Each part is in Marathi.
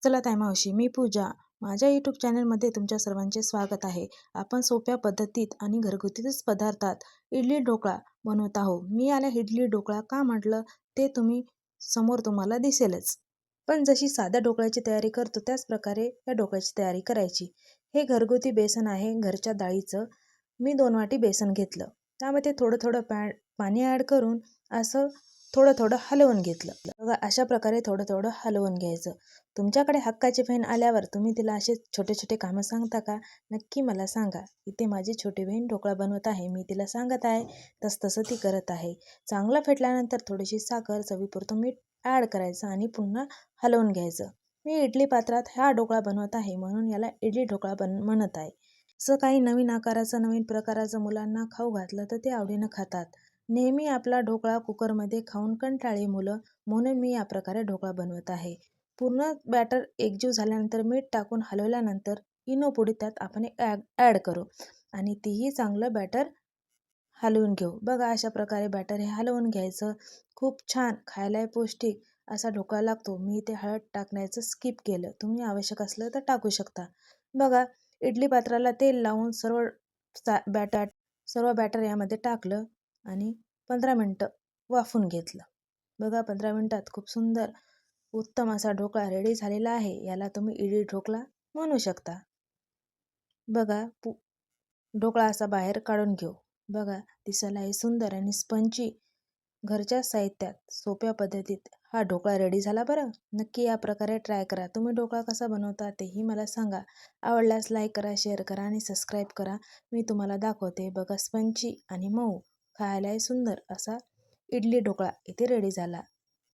चला ताई मावशी, मी पूजा. माझ्या यूट्यूब चॅनलमध्ये तुमच्या सर्वांचे स्वागत आहे. आपण सोप्या पद्धतीत आणि घरगुतीच पदार्थात इडली ढोकळा बनवत आहोत. मी याला इडली ढोकळा का म्हटलं ते समोर तुम्हाला दिसेलच. पण जशी साध्या ढोकळ्याची तयारी करतो त्याच प्रकारे या ढोकळ्याची तयारी करायची. हे घरगुती बेसन आहे घरच्या डाळीचं. मी 2 वाटी बेसन घेतलं. त्यामध्ये थोडं थोडं पाणी ॲड करून असं थोडं थोडं हलवून घेतलं. बघा अशा प्रकारे थोडं थोडं हलवून घ्यायचं. तुमच्याकडे हक्काची बहीण आल्यावर तुम्ही तिला असे छोटे छोटे कामं सांगता का? नक्की मला सांगा. इथे माझी छोटी बहीण ढोकळा बनवत आहे. मी तिला सांगत आहे तसं ती करत आहे. चांगला फेटल्यानंतर थोडीशी साखर, चवीपुरतं मीठ ॲड करायचं आणि पुन्हा हलवून घ्यायचं. मी इडली पात्रात हा ढोकळा बनवत आहे म्हणून याला इडली ढोकळा म्हणत आहे. असं काही नवीन आकाराचं, नवीन प्रकाराचं मुलांना खाऊ घातलं तर ते आवडीनं खातात. नेहमी आपला ढोकळा कुकरमध्ये खाऊन कंटाळी मुलं, म्हणून मी या प्रकारे ढोकळा बनवत आहे. पूर्ण बॅटर एकजीव झाल्यानंतर मीठ टाकून हलवल्यानंतर इनो पुडी त्यात आपण ॲड करू आणि तीही चांगलं बॅटर हलवून घेऊ. बघा अशा प्रकारे बॅटर हे हलवून घ्यायचं. खूप छान खायलाही पौष्टिक असा ढोकळा लागतो. मी इथे हळद टाकण्याचं स्किप केलं. तुम्ही आवश्यक असलं तर टाकू शकता. बघा इडली पात्राला तेल लावून सर्व बॅटर यामध्ये टाकलं आणि 15 मिनटं वाफून घेतलं. बघा 15 मिनिटात खूप सुंदर उत्तम असा ढोकळा रेडी झालेला आहे. याला तुम्ही इडली ढोकळा म्हणू शकता. बघा ढोकळा असा बाहेर काढून घेऊ. बघा दिसायलाही सुंदर आणि स्पंजी घरच्या साहित्यात सोप्या पद्धतीत हा ढोकळा रेडी झाला बरं. नक्की या प्रकारे ट्राय करा. तुम्ही ढोकळा कसा बनवता तेही मला सांगा. आवडल्यास लाईक करा, शेअर करा आणि सबस्क्राईब करा. मी तुम्हाला दाखवते. बघा स्पंजी आणि मऊ खायलाही सुंदर असा इडली ढोकळा इथे रेडी झाला.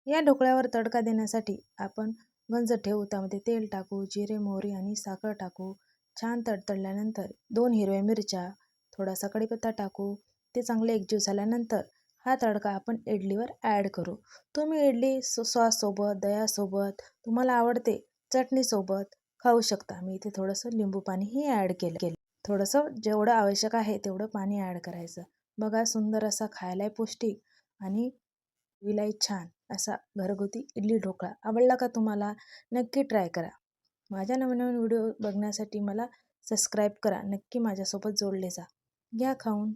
या ढोकळ्यावर तडका देण्यासाठी आपण गंज ठेवू. त्यामध्ये तेल टाकू, जिरे, मोहरी आणि साखर टाकू. छान तडतडल्यानंतर 2 हिरव्या मिरच्या, थोडासा कढीपत्ता टाकू. ते चांगले एकजीव झाल्यानंतर हा तडका आपण इडलीवर ॲड करू. तुम्ही इडली सॉससोबत, दह्यासोबत, तुम्हाला आवडते चटणीसोबत खाऊ शकता. मी इथे थोडंसं लिंबू पाणीही ॲड केलं. थोडंसं जेवढं आवश्यक आहे तेवढं पाणी ॲड करायचं. बघा सुंदर असा खायलाही पौष्टिक आणि चवीलाही छान असा घरगुती इडली ढोकळा आवडला का तुम्हाला? नक्की ट्राय करा. माझ्या नवीन नवीन व्हिडिओ बघण्यासाठी मला सबस्क्राईब करा. नक्की माझ्यासोबत जोडले जा. घ्या खाऊन.